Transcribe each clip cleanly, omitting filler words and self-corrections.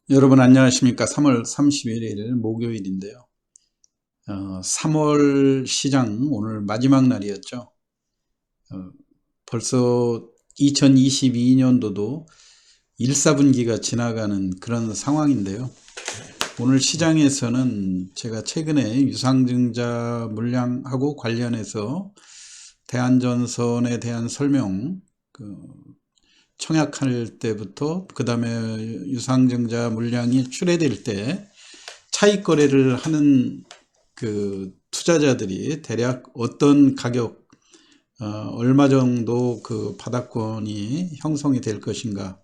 여러분 안녕하십니까? 3월 31일 목요일인데요. 3월 시장 오늘 마지막 날이었죠. 벌써 2022년도도 1사분기가 지나가는 그런 상황인데요. 오늘 시장에서는 제가 최근에 유상증자 물량하고 관련해서 대한전선에 대한 설명, 청약할 때부터 그 다음에 유상증자 물량이 출회될 때 차익 거래를 하는 그 투자자들이 대략 어떤 가격, 얼마 정도 그 바닥권이 형성이 될 것인가,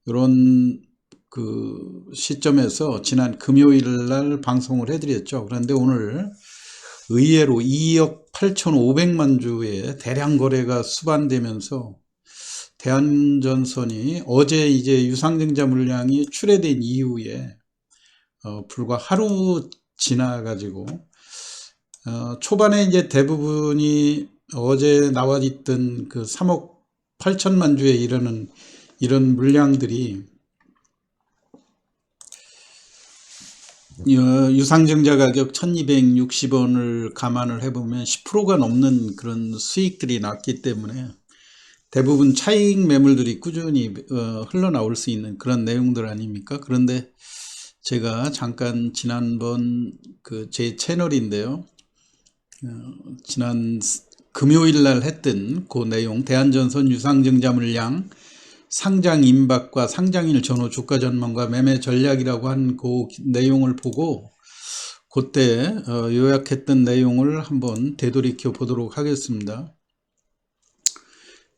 이런 그 시점에서 지난 금요일 날 방송을 해드렸죠. 그런데 오늘 의외로 2억 8,500만 주의 대량 거래가 수반되면서 대한전선이 어제 이제 유상증자 물량이 출회된 이후에 불과 하루 지나가지고 초반에 이제 대부분이 어제 나와 있던 그 3억 8천만 주에 이르는 이런 물량들이 유상증자 가격 1260원을 감안을 해보면 10%가 넘는 그런 수익들이 났기 때문에 대부분 차익 매물들이 꾸준히 흘러나올 수 있는 그런 내용들 아닙니까? 그런데 제가 잠깐 지난번 그 제 채널인데요. 지난 금요일 날 했던 그 내용, 대한전선 유상증자 물량 상장 임박과 상장일 전후 주가 전망과 매매 전략이라고 한 그 내용을 보고 그때 요약했던 내용을 한번 되돌이켜 보도록 하겠습니다.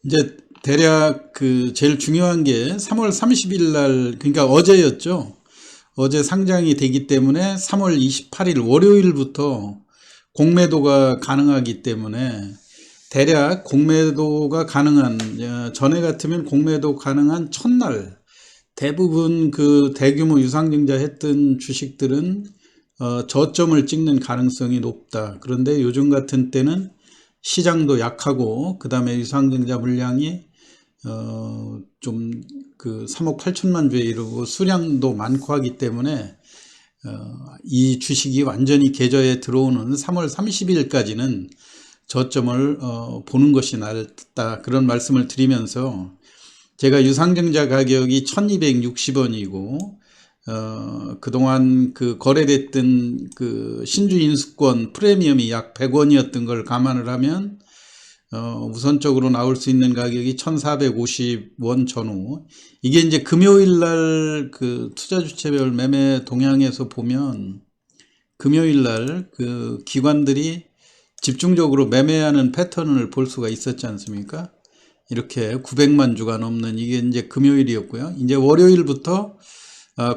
이제 대략 그 제일 중요한 게 3월 30일 날, 그러니까 어제였죠. 어제 상장이 되기 때문에 3월 28일 월요일부터 공매도가 가능하기 때문에 대략 공매도가 가능한, 전에 같으면 공매도 가능한 첫날 대부분 그 대규모 유상증자 했던 주식들은 저점을 찍는 가능성이 높다. 그런데 요즘 같은 때는 시장도 약하고 그 다음에 유상증자 물량이 좀 그 3억 8천만 주에 이르고 수량도 많고 하기 때문에 이 주식이 완전히 계좌에 들어오는 3월 30일까지는 저점을 보는 것이 낫다, 그런 말씀을 드리면서 제가 유상증자 가격이 1260원이고 그동안 그 거래됐던 그 신주 인수권 프리미엄이 약 100원이었던 걸 감안을 하면 우선적으로 나올 수 있는 가격이 1450원 전후. 이게 이제 금요일 날 그 투자 주체별 매매 동향에서 보면 금요일 날 그 기관들이 집중적으로 매매하는 패턴을 볼 수가 있었지 않습니까? 이렇게 900만 주가 넘는, 이게 이제 금요일이었고요. 이제 월요일부터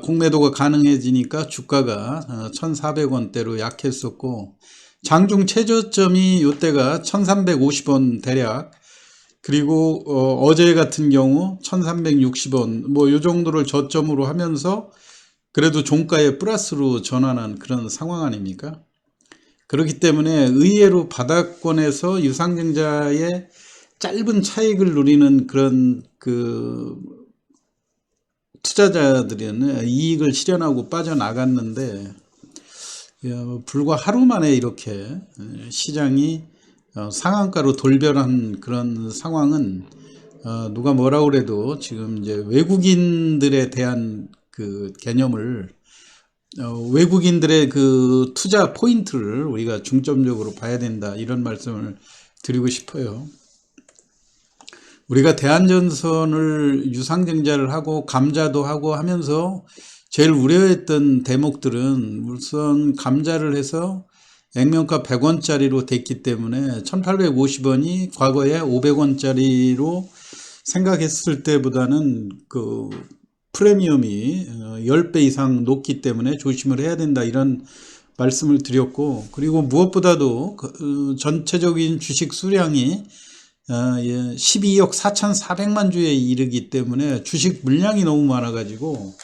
공매도가 가능해지니까 주가가 1,400원대로 약했었고, 장중 최저점이 이때가 1,350원 대략, 그리고 어제 같은 경우 1,360원 뭐 이 정도를 저점으로 하면서 그래도 종가에 플러스로 전환한 그런 상황 아닙니까? 그렇기 때문에 의외로 바닥권에서 유상증자의 짧은 차익을 누리는 그런 그 투자자들은 이익을 실현하고 빠져나갔는데 불과 하루 만에 이렇게 시장이 상한가로 돌변한 그런 상황은 누가 뭐라고 그래도 지금 이제 외국인들에 대한 그 개념을, 외국인들의 그 투자 포인트를 우리가 중점적으로 봐야 된다, 이런 말씀을 드리고 싶어요. 우리가 대한전선을 유상증자를 하고 감자도 하고 하면서 제일 우려했던 대목들은 우선 감자를 해서 액면가 100원짜리로 됐기 때문에 1850원이 과거에 500원짜리로 생각했을 때보다는 그 프리미엄이 10배 이상 높기 때문에 조심을 해야 된다, 이런 말씀을 드렸고, 그리고 무엇보다도 전체적인 주식 수량이 12억 4,400만 주에 이르기 때문에 주식 물량이 너무 많아가지고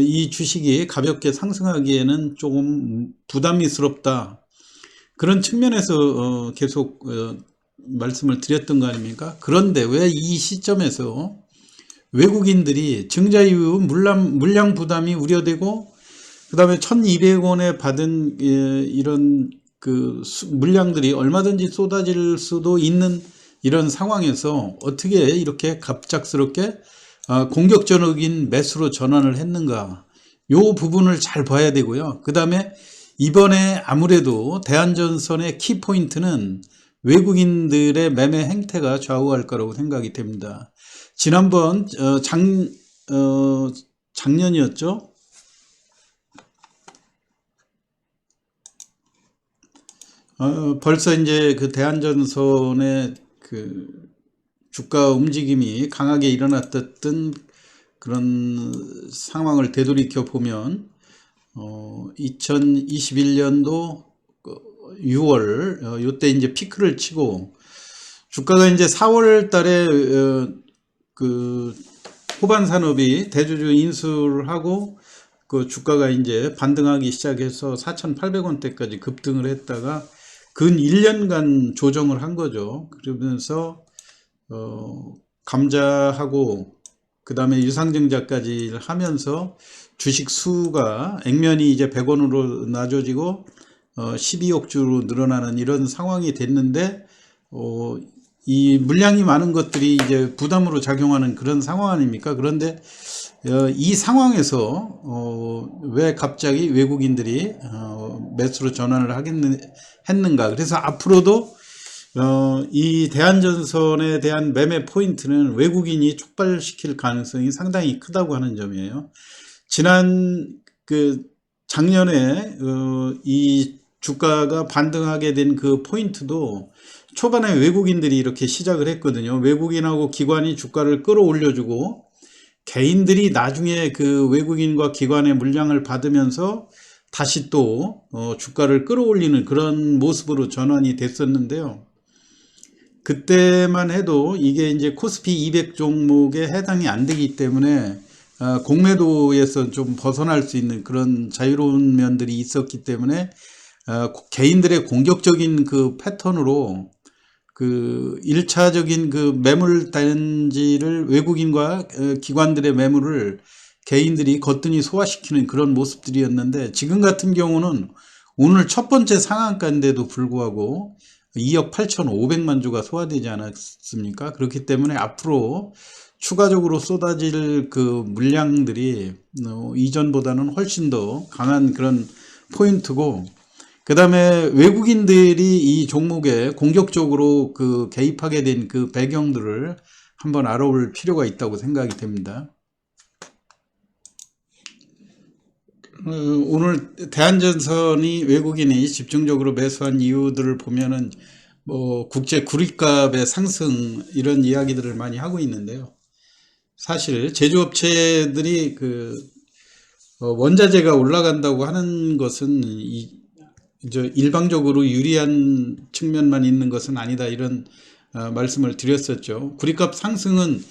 이 주식이 가볍게 상승하기에는 조금 부담스럽다, 그런 측면에서 계속 말씀을 드렸던 거 아닙니까? 그런데 왜 이 시점에서 외국인들이 증자 이후 물량 부담이 우려되고, 그 다음에 1200원에 받은 이런 그 물량들이 얼마든지 쏟아질 수도 있는 이런 상황에서 어떻게 이렇게 갑작스럽게 공격적인 매수로 전환을 했는가, 요 부분을 잘 봐야 되고요. 그 다음에 이번에 아무래도 대한전선의 키포인트는 외국인들의 매매 행태가 좌우할 거라고 생각이 됩니다. 지난번 작년이었죠. 벌써 이제 그 대한전선의 그 주가 움직임이 강하게 일어났던 그런 상황을 되돌이켜 보면 2021년도 6월 요때 이제 피크를 치고 주가가 이제 4월 달에 그 호반 산업이 대주주 인수를 하고 그 주가가 이제 반등하기 시작해서 4,800원대까지 급등을 했다가 근 1년간 조정을 한 거죠. 그러면서 감자하고 그 다음에 유상증자까지 하면서 주식 수가 액면이 이제 100원으로 낮아지고 12억 주로 늘어나는 이런 상황이 됐는데 이 물량이 많은 것들이 이제 부담으로 작용하는 그런 상황 아닙니까? 그런데 이 상황에서 왜 갑자기 외국인들이 매수로 전환을 했는가? 그래서 앞으로도 이 대한전선에 대한 매매 포인트는 외국인이 촉발시킬 가능성이 상당히 크다고 하는 점이에요. 작년에 이 주가가 반등하게 된 그 포인트도 초반에 외국인들이 이렇게 시작을 했거든요. 외국인하고 기관이 주가를 끌어올려주고 개인들이 나중에 그 외국인과 기관의 물량을 받으면서 다시 또 주가를 끌어올리는 그런 모습으로 전환이 됐었는데요. 그때만 해도 이게 이제 코스피 200 종목에 해당이 안 되기 때문에 공매도에서 좀 벗어날 수 있는 그런 자유로운 면들이 있었기 때문에 개인들의 공격적인 그 패턴으로 그 1차적인 그 매물 단지를 외국인과 기관들의 매물을 개인들이 거뜬히 소화시키는 그런 모습들이었는데, 지금 같은 경우는 오늘 첫 번째 상한가인데도 불구하고 2억 8,500만 주가 소화되지 않았습니까? 그렇기 때문에 앞으로 추가적으로 쏟아질 그 물량들이 이전보다는 훨씬 더 강한 그런 포인트고, 그 다음에 외국인들이 이 종목에 공격적으로 그 개입하게 된 그 배경들을 한번 알아볼 필요가 있다고 생각이 됩니다. 오늘 대한전선이 외국인이 집중적으로 매수한 이유들을 보면은 국제 구리값의 상승 이런 이야기들을 많이 하고 있는데요. 사실 제조업체들이 원자재가 올라간다고 하는 것은 일방적으로 유리한 측면만 있는 것은 아니다, 이런 말씀을 드렸었죠. 구리값 상승은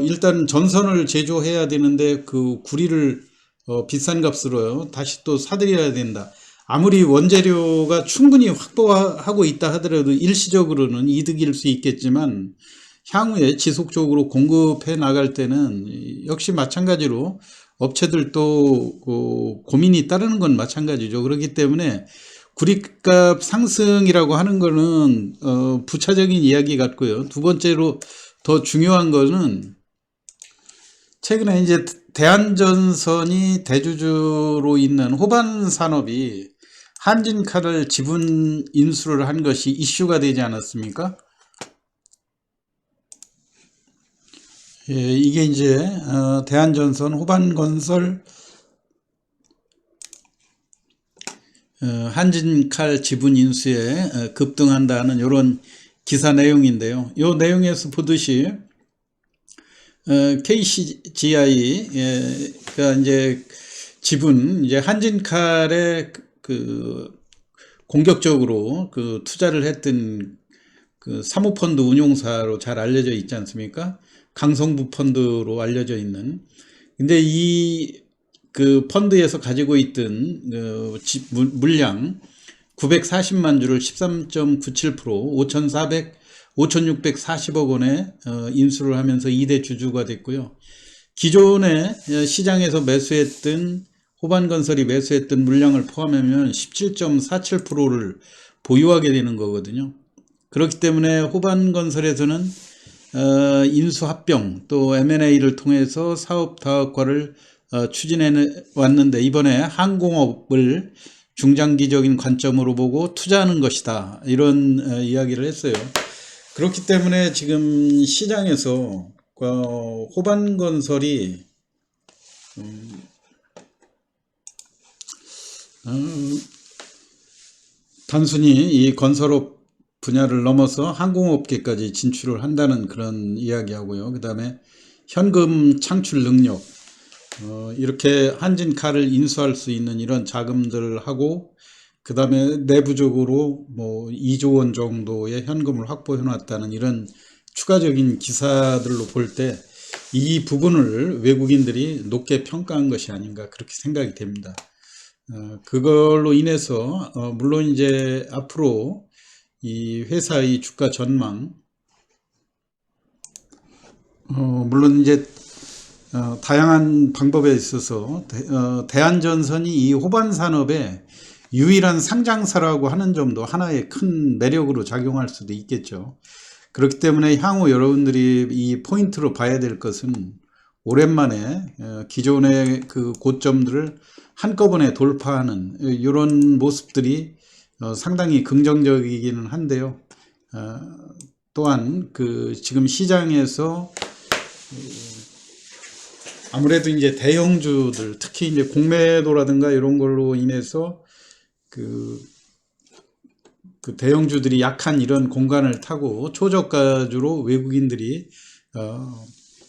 일단 전선을 제조해야 되는데 그 구리를 비싼 값으로 다시 또 사들여야 된다. 아무리 원재료가 충분히 확보하고 있다 하더라도 일시적으로는 이득일 수 있겠지만 향후에 지속적으로 공급해 나갈 때는 역시 마찬가지로 업체들도 고민이 따르는 건 마찬가지죠. 그렇기 때문에 구리값 상승이라고 하는 거는 부차적인 이야기 같고요. 두 번째로 더 중요한 거는 최근에 이제 대한전선이 대주주로 있는 호반 산업이 한진칼을 지분 인수를 한 것이 이슈가 되지 않았습니까? 예, 이게 이제 대한전선 호반건설 한진칼 지분 인수에 급등한다는 이런 기사 내용인데요. 이 내용에서 보듯이 KCGI가 이제 지분 이제 한진칼에 공격적으로 투자를 했던 사모펀드 운용사로 잘 알려져 있지 않습니까? 강성부 펀드로 알려져 있는. 근데 이 펀드에서 가지고 있던 물량 940만 주를 13.97%, 5,640억 원에 인수를 하면서 2대 주주가 됐고요. 기존에 시장에서 매수했던 호반건설이 매수했던 물량을 포함하면 17.47%를 보유하게 되는 거거든요. 그렇기 때문에 호반건설에서는 인수합병 또 M&A를 통해서 사업 다각화를 추진해 왔는데 이번에 항공업을 중장기적인 관점으로 보고 투자하는 것이다, 이런 이야기를 했어요. 그렇기 때문에 지금 시장에서 호반건설이 단순히 이 건설업 분야를 넘어서 항공업계까지 진출을 한다는 그런 이야기하고요. 그 다음에 현금 창출 능력, 이렇게 한진카를 인수할 수 있는 이런 자금들을 하고, 그 다음에 내부적으로 뭐 2조 원 정도의 현금을 확보해 놨다는 이런 추가적인 기사들로 볼 때 이 부분을 외국인들이 높게 평가한 것이 아닌가, 그렇게 생각이 됩니다. 그걸로 인해서 물론 이제 앞으로 이 회사의 주가 전망, 물론 이제 다양한 방법에 있어서 대한전선이 이 호반 산업의 유일한 상장사라고 하는 점도 하나의 큰 매력으로 작용할 수도 있겠죠. 그렇기 때문에 향후 여러분들이 이 포인트로 봐야 될 것은 오랜만에 기존의 그 고점들을 한꺼번에 돌파하는 이런 모습들이 상당히 긍정적이기는 한데요. 또한 그 지금 시장에서 아무래도 이제 대형주들, 특히 이제 공매도라든가 이런 걸로 인해서 그 대형주들이 약한 이런 공간을 타고 초저가주로 외국인들이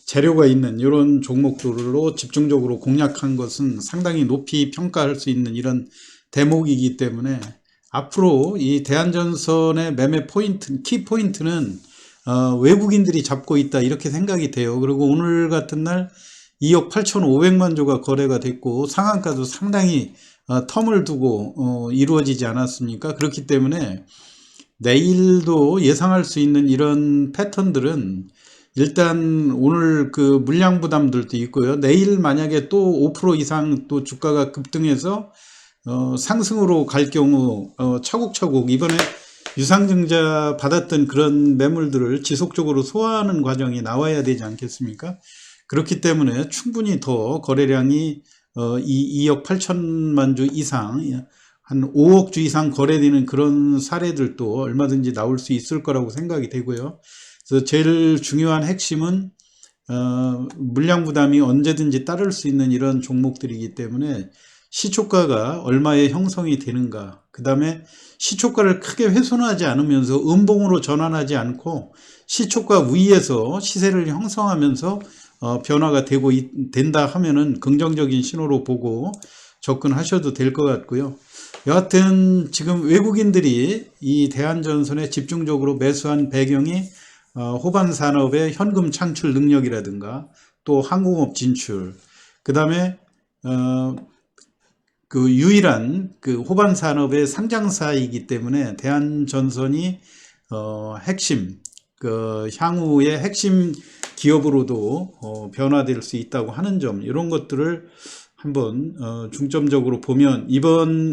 재료가 있는 이런 종목들로 집중적으로 공략한 것은 상당히 높이 평가할 수 있는 이런 대목이기 때문에 앞으로 이 대한전선의 매매 포인트, 키 포인트는 외국인들이 잡고 있다, 이렇게 생각이 돼요. 그리고 오늘 같은 날 2억 8,500만 주가 거래가 됐고 상한가도 상당히 텀을 두고 이루어지지 않았습니까? 그렇기 때문에 내일도 예상할 수 있는 이런 패턴들은 일단 오늘 그 물량 부담들도 있고요. 내일 만약에 또 5% 이상 또 주가가 급등해서 상승으로 갈 경우 차곡차곡 이번에 유상증자 받았던 그런 매물들을 지속적으로 소화하는 과정이 나와야 되지 않겠습니까? 그렇기 때문에 충분히 더 거래량이 2억 8천만 주 이상, 한 5억 주 이상 거래되는 그런 사례들도 얼마든지 나올 수 있을 거라고 생각이 되고요. 그래서 제일 중요한 핵심은 물량 부담이 언제든지 따를 수 있는 이런 종목들이기 때문에 시초가가 얼마에 형성이 되는가, 그 다음에 시초가를 크게 훼손하지 않으면서 음봉으로 전환하지 않고 시초가 위에서 시세를 형성하면서 변화가 된다 하면은 긍정적인 신호로 보고 접근하셔도 될 것 같고요. 여하튼 지금 외국인들이 이 대한전선에 집중적으로 매수한 배경이 호반 산업의 현금 창출 능력이라든가 또 항공업 진출, 그 다음에 그 유일한 그 호반 산업의 상장사이기 때문에 대한전선이 핵심, 그 향후의 핵심 기업으로도 변화될 수 있다고 하는 점, 이런 것들을 한번 중점적으로 보면 이번에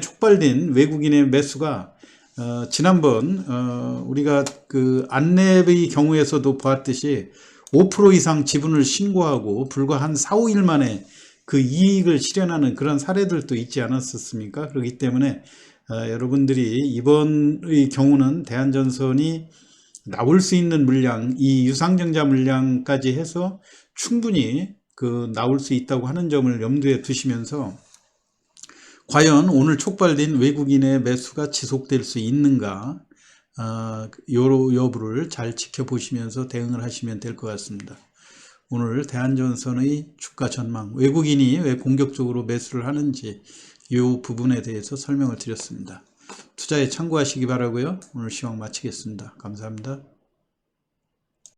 촉발된 외국인의 매수가 지난번 우리가 그 안랩의 경우에서도 보았듯이 5% 이상 지분을 신고하고 불과 한 4, 5일 만에 그 이익을 실현하는 그런 사례들도 있지 않았었습니까? 그렇기 때문에 여러분들이 이번의 경우는 대한전선이 나올 수 있는 물량, 이 유상증자 물량까지 해서 충분히 나올 수 있다고 하는 점을 염두에 두시면서 과연 오늘 촉발된 외국인의 매수가 지속될 수 있는가, 여부를 잘 지켜보시면서 대응을 하시면 될 것 같습니다. 오늘 대한전선의 주가 전망, 외국인이 왜 공격적으로 매수를 하는지 이 부분에 대해서 설명을 드렸습니다. 투자에 참고하시기 바라고요. 오늘 시황 마치겠습니다. 감사합니다.